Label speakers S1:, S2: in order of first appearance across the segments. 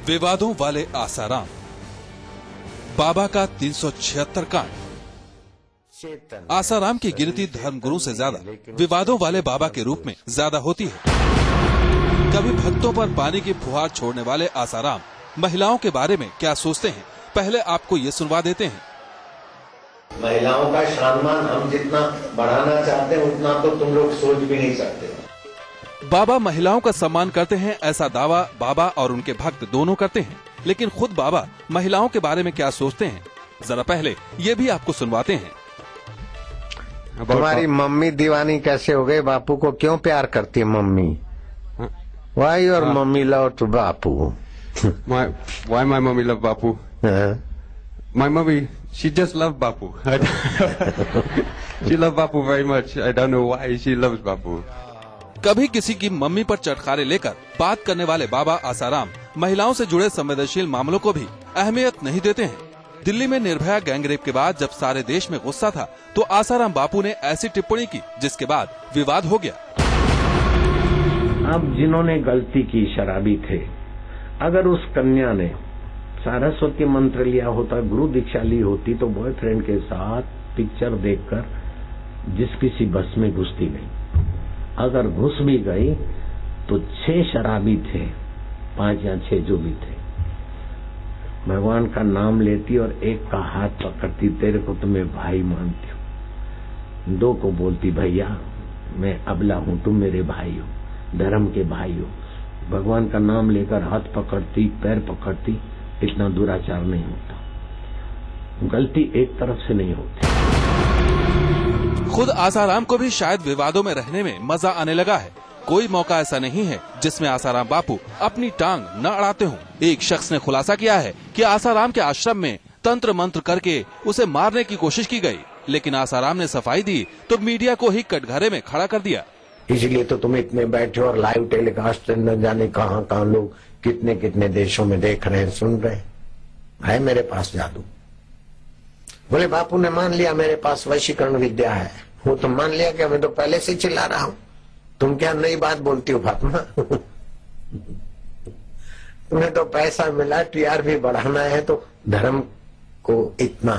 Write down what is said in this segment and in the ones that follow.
S1: विवादों वाले आसाराम, बाबा का 376 कांड। आसाराम की गिनती धर्मगुरु से ज्यादा विवादों वाले बाबा के रूप में ज्यादा होती है। कभी भक्तों पर पानी की फुहार छोड़ने वाले आसाराम महिलाओं के बारे में क्या सोचते हैं, पहले आपको ये सुनवा देते हैं।
S2: महिलाओं का सम्मान हम जितना बढ़ाना चाहते हैं उतना तो तुम लोग सोच भी नहीं सकते।
S1: बाबा महिलाओं का सम्मान करते हैं, ऐसा दावा बाबा और उनके भक्त दोनों करते हैं, लेकिन खुद बाबा महिलाओं के बारे में क्या सोचते हैं, जरा पहले ये भी आपको सुनवाते हैं।
S2: तुम्हारी मम्मी दीवानी कैसे हो गई? बापू को क्यों प्यार करती है mummy? Why your mommy love to Bapu?
S3: Why my mommy love Bapu? My mommy, she just loves Bapu. She loves Bapu very much. I don't know why she loves Bapu.
S1: कभी किसी की मम्मी पर चटखारे लेकर बात करने वाले बाबा आसाराम महिलाओं से जुड़े संवेदनशील मामलों को भी अहमियत नहीं देते हैं। दिल्ली में निर्भया गैंगरेप के बाद जब सारे देश में गुस्सा था, तो आसाराम बापू ने ऐसी टिप्पणी की जिसके बाद विवाद हो गया।
S4: अब जिन्होंने गलती की शराबी थे, अगर उस कन्या ने सारस्वती मंत्र लिया होता, गुरु दीक्षा ली होती, तो बॉयफ्रेंड के साथ पिक्चर देखकर जिस किसी बस में घुसती नहीं। अगर घुस भी गई तो 6 शराबी थे, 5 या 6 जो भी थे, भगवान का नाम लेती और एक का हाथ पकड़ती, तेरे को तो मैं भाई मानती हूँ। 2 को बोलती, भैया मैं अबला हूँ, तुम मेरे भाई हो, धर्म के भाई हो। भगवान का नाम लेकर हाथ पकड़ती, पैर पकड़ती, इतना दुराचार नहीं होता। गलती एक तरफ से नहीं होती।
S1: खुद आसाराम को भी शायद विवादों में रहने में मजा आने लगा है। कोई मौका ऐसा नहीं है जिसमें आसाराम बापू अपनी टांग न अड़ाते हों। एक शख्स ने खुलासा किया है कि आसाराम के आश्रम में तंत्र मंत्र करके उसे मारने की कोशिश की गई, लेकिन आसाराम ने सफाई दी तो मीडिया को ही कटघरे में खड़ा कर दिया।
S2: इसलिए तो तुम इतने बैठे और लाइव टेलीकास्ट न जाने कहाँ लोग कितने कितने देशों में देख रहे हैं, सुन रहे हैं। है मेरे पास जादू। बोले बापू ने मान लिया मेरे पास वशीकरण विद्या है। वो तो मान लिया कि मैं तो पहले से चिल्ला रहा हूँ। तुम क्या नई बात बोलती हो फातिमा? तुम्हें तो पैसा मिला, टीआरपी बढ़ाना है, तो धर्म को इतना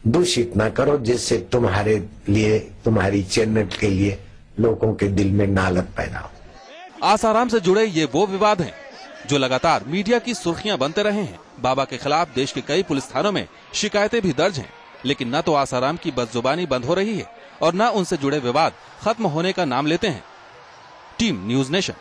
S2: दूषित ना करो जिससे तुम्हारे लिए, तुम्हारी चैनल के लिए लोगों के दिल में नालत पैदा हो।
S1: आसाराम से जुड़े ये वो विवाद हैं जो लगातार मीडिया की सुर्खियां बनते रहे हैं। बाबा के खिलाफ देश के कई पुलिस थानों में शिकायतें भी दर्ज हैं, लेकिन न तो आसाराम की बदजुबानी बंद हो रही है और न उनसे जुड़े विवाद खत्म होने का नाम लेते हैं। Team news nation.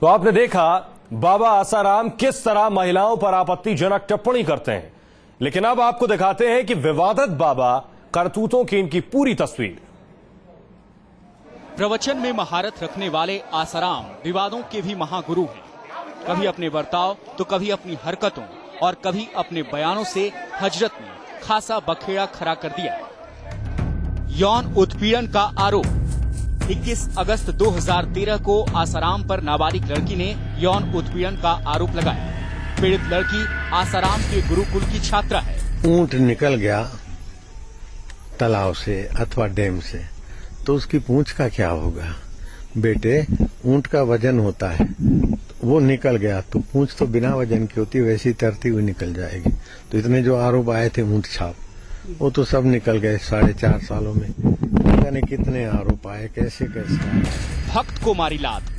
S5: तो आपने देखा बाबा आसाराम किस तरह महिलाओं पर आपत्तिजनक टिप्पणी करते हैं, लेकिन अब आपको दिखाते हैं कि विवादित बाबा करतूतों की इनकी पूरी तस्वीर।
S6: प्रवचन में महारत रखने वाले आसाराम विवादों के भी महागुरु हैं। कभी अपने बर्ताव तो कभी अपनी हरकतों और कभी अपने बयानों से हजरत ने खासा बखेड़ा खड़ा कर दिया। यौन उत्पीड़न का आरोप। 21 अगस्त 2013 को आसाराम पर नाबालिग लड़की ने यौन उत्पीड़न का आरोप लगाया। पीड़ित लड़की आसाराम के गुरुकुल की छात्रा है।
S2: ऊंट निकल गया तालाब से अथवा डैम से, तो उसकी पूंछ का क्या होगा? बेटे, ऊंट का वजन होता है, वो निकल गया तो पूंछ तो बिना वजन की होती, वैसी तैरती हुई निकल जाएगी। तो इतने जो आरोप आए थे ऊंट छाप, वो तो सब निकल गए 4.5 सालों में। यानी कितने आरोप आए, कैसे कैसे।
S6: भक्त को मारी लात।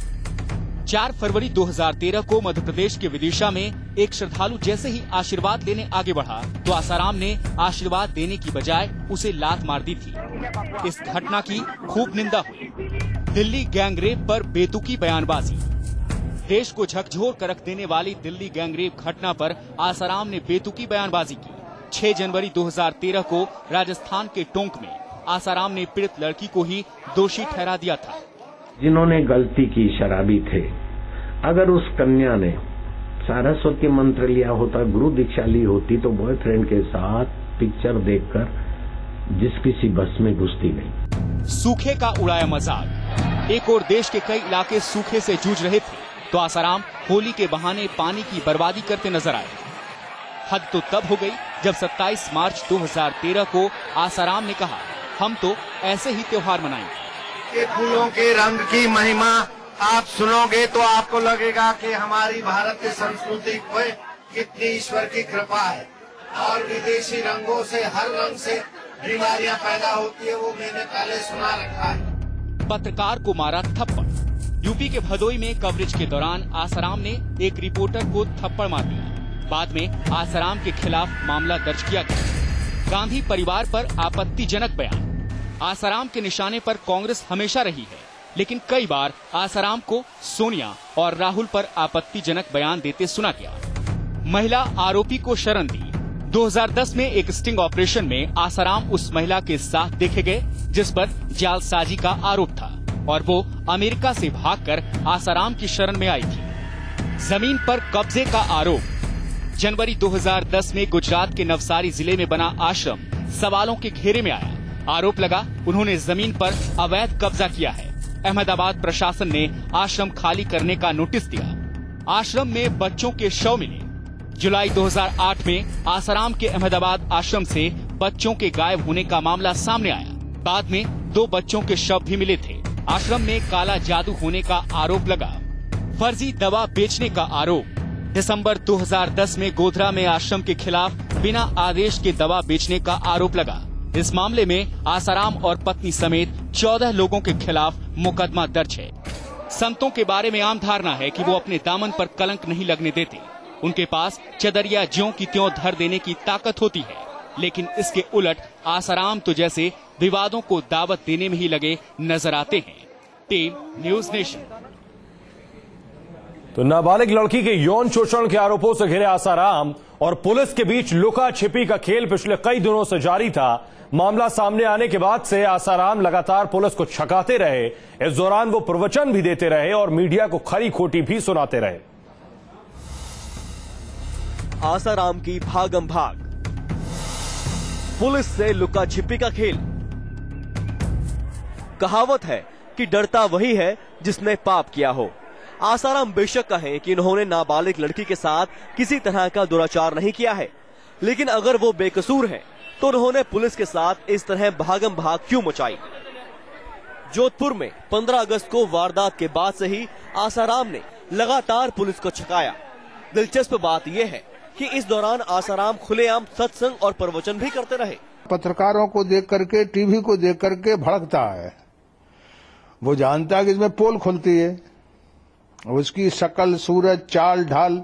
S6: 4 फरवरी 2013 को मध्य प्रदेश के विदिशा में एक श्रद्धालु जैसे ही आशीर्वाद लेने आगे बढ़ा तो आसाराम ने आशीर्वाद देने की बजाय उसे लात मार दी थी। इस घटना की खूब निंदा हुई। दिल्ली गैंगरेप पर बेतुकी बयानबाजी। देश को झकझोर कर रख देने वाली दिल्ली गैंगरेप घटना पर आसाराम ने बेतुकी बयानबाजी की। 6 जनवरी 2013 को राजस्थान के टोंक में आसाराम ने पीड़ित लड़की को ही दोषी ठहरा दिया था।
S4: जिन्होंने गलती की शराबी थे, अगर उस कन्या ने सारस्वती मंत्र लिया होता, गुरु दीक्षा ली होती, तो बॉयफ्रेंड के साथ पिक्चर देखकर जिस किसी बस में घुसती नहीं।
S6: सूखे का उड़ाया मजाक। एक और देश के कई इलाके सूखे से जूझ रहे थे, तो आसाराम होली के बहाने पानी की बर्बादी करते नजर आए। हद तो तब हो गई जब 27 मार्च 2013 को आसाराम ने कहा, हम तो ऐसे ही त्योहार मनाएंगे।
S2: फूलों के रंग की महिमा
S7: आप सुनोगे तो आपको लगेगा कि हमारी भारत की संस्कृति में कितनी ईश्वर की कृपा है। और विदेशी रंगों से, हर रंग से बीमारियां पैदा होती है, वो मैंने पहले सुना रखा है।
S6: पत्रकार को मारा थप्पड़। यूपी के भदोई में कवरेज के दौरान आसाराम ने एक रिपोर्टर को थप्पड़ मार दिया। बाद में आसाराम के खिलाफ मामला दर्ज किया गया। गांधी परिवार पर आपत्तिजनक बयान। आसाराम के निशाने पर कांग्रेस हमेशा रही है, लेकिन कई बार आसाराम को सोनिया और राहुल पर आपत्तिजनक बयान देते सुना गया। महिला आरोपी को शरण दी। 2010 में एक स्टिंग ऑपरेशन में आसाराम उस महिला के साथ देखे गए जिस पर जालसाजी का आरोप था और वो अमेरिका से भागकर आसाराम की शरण में आई थी। जमीन पर कब्जे का आरोप। जनवरी 2010 में गुजरात के नवसारी जिले में बना आश्रम सवालों के घेरे में आया। आरोप लगा उन्होंने जमीन पर अवैध कब्जा किया है। अहमदाबाद प्रशासन ने आश्रम खाली करने का नोटिस दिया। आश्रम में बच्चों के शव मिले। जुलाई 2008 में आसाराम के अहमदाबाद आश्रम से बच्चों के गायब होने का मामला सामने आया। बाद में 2 बच्चों के शव भी मिले थे। आश्रम में काला जादू होने का आरोप लगा। फर्जी दवा बेचने का आरोप। दिसंबर 2010 में गोधरा में आश्रम के खिलाफ बिना आदेश के दवा बेचने का आरोप लगा। इस मामले में आसाराम और पत्नी समेत 14 लोगों के खिलाफ मुकदमा दर्ज है। संतों के बारे में आम धारणा है कि वो अपने दामन पर कलंक नहीं लगने देते। उनके पास चदरिया ज्यों की त्यों धर देने की ताकत होती है, लेकिन इसके उलट आसाराम तो जैसे विवादों को दावत देने में ही लगे नजर आते हैं। Team news nation.
S5: तो नाबालिग लड़की के यौन शोषण के आरोपों से घिरे आसाराम और पुलिस के बीच लुका छिपी का खेल पिछले कई दिनों से जारी था। मामला सामने आने के बाद से आसाराम लगातार पुलिस को छकाते रहे। इस दौरान वो प्रवचन भी देते रहे और मीडिया को खरी खोटी भी सुनाते रहे।
S8: आसाराम की भागम भाग, पुलिस से लुका छिपी का खेल। कहावत है कि डरता वही है जिसने पाप किया हो। आसाराम बेशक कहें कि उन्होंने नाबालिग लड़की के साथ किसी तरह का दुराचार नहीं किया है, लेकिन अगर वो बेकसूर है तो उन्होंने पुलिस के साथ इस तरह भागम भाग क्यों मचाई। जोधपुर में 15 अगस्त को वारदात के बाद से ही आसाराम ने लगातार पुलिस को छकाया। दिलचस्प बात यह है कि इस दौरान आसाराम खुलेआम सत्संग और प्रवचन भी करते रहे।
S9: पत्रकारों को देख करके, टीवी को देख करके भड़कता है। वो जानता है कि इसमें पोल खुलती है, उसकी शकल, सूरत, चाल ढाल,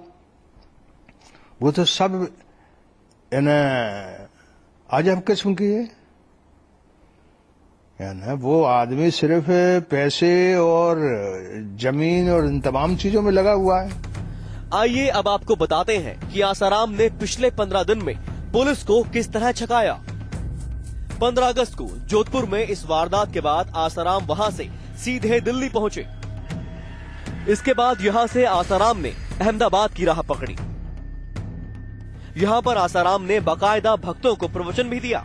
S9: वो तो सब अजब किस्म की है। वो आदमी सिर्फ पैसे और जमीन और इन तमाम चीजों में लगा हुआ है।
S8: आइए अब आपको बताते हैं कि आसाराम ने पिछले 15 दिन में पुलिस को किस तरह छकाया। 15 अगस्त को जोधपुर में इस वारदात के बाद आसाराम वहां से सीधे दिल्ली पहुंचे। इसके बाद यहां से आसाराम ने अहमदाबाद की राह पकड़ी। यहां पर आसाराम ने बाकायदा भक्तों को प्रवचन भी दिया।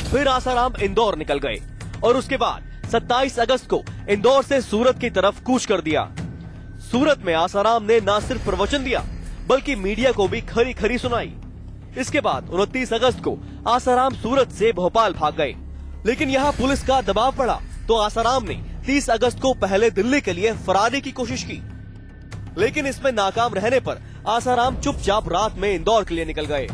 S8: फिर आसाराम इंदौर निकल गए और उसके बाद 27 अगस्त को इंदौर से सूरत की तरफ कूच कर दिया। सूरत में आसाराम ने न सिर्फ प्रवचन दिया बल्कि मीडिया को भी खरी खरी सुनाई। इसके बाद 29 अगस्त को आसाराम सूरत से भोपाल भाग गए, लेकिन यहाँ पुलिस का दबाव पड़ा तो आसाराम ने 30 अगस्त को पहले दिल्ली के लिए फरारी की कोशिश की, लेकिन इसमें नाकाम रहने पर आसाराम चुपचाप रात में इंदौर के लिए निकल गए।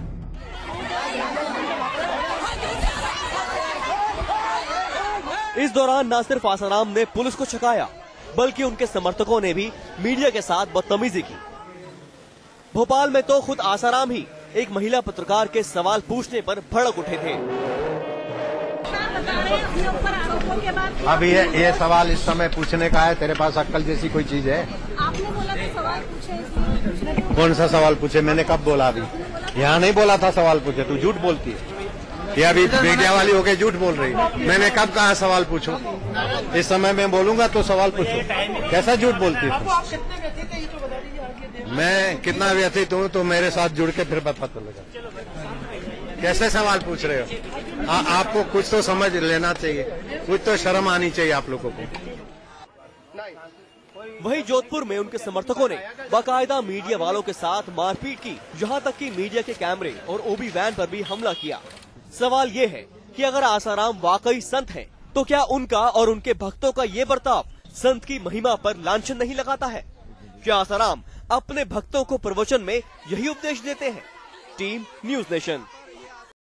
S8: इस दौरान न सिर्फ आसाराम ने पुलिस को छकाया बल्कि उनके समर्थकों ने भी मीडिया के साथ बदतमीजी की। भोपाल में तो खुद आसाराम ही एक महिला पत्रकार के सवाल पूछने पर भड़क उठे थे।
S2: अब ये सवाल इस समय पूछने का है, तेरे पास अक्ल जैसी कोई चीज है?
S10: आपने बोला था सवाल पूछे।
S2: कौन सा सवाल पूछे? मैंने कब बोला? अभी यहाँ नहीं बोला था सवाल पूछे। तू झूठ बोलती है, ये अभी मीडिया वाली होके झूठ बोल रही है। मैंने कब कहा सवाल पूछो? इस समय मैं बोलूंगा तो सवाल पूछो। कैसा झूठ बोलती है? मैं कितना व्यथित हूँ तो मेरे साथ जुड़ के फिर पता चलेगा। कैसे सवाल पूछ रहे हो? आपको कुछ तो समझ लेना चाहिए, कुछ तो शर्म आनी चाहिए आप लोगों को।
S8: वहीं जोधपुर में उनके समर्थकों ने बाकायदा मीडिया वालों के साथ मारपीट की, जहां तक कि मीडिया के कैमरे और ओबी वैन पर भी हमला किया। सवाल ये है कि अगर आसाराम वाकई संत हैं, तो क्या उनका और उनके भक्तों का ये बर्ताव संत की महिमा पर लांछन नहीं लगाता है? क्या आसाराम अपने भक्तों को प्रवचन में यही उपदेश देते हैं? Team news nation.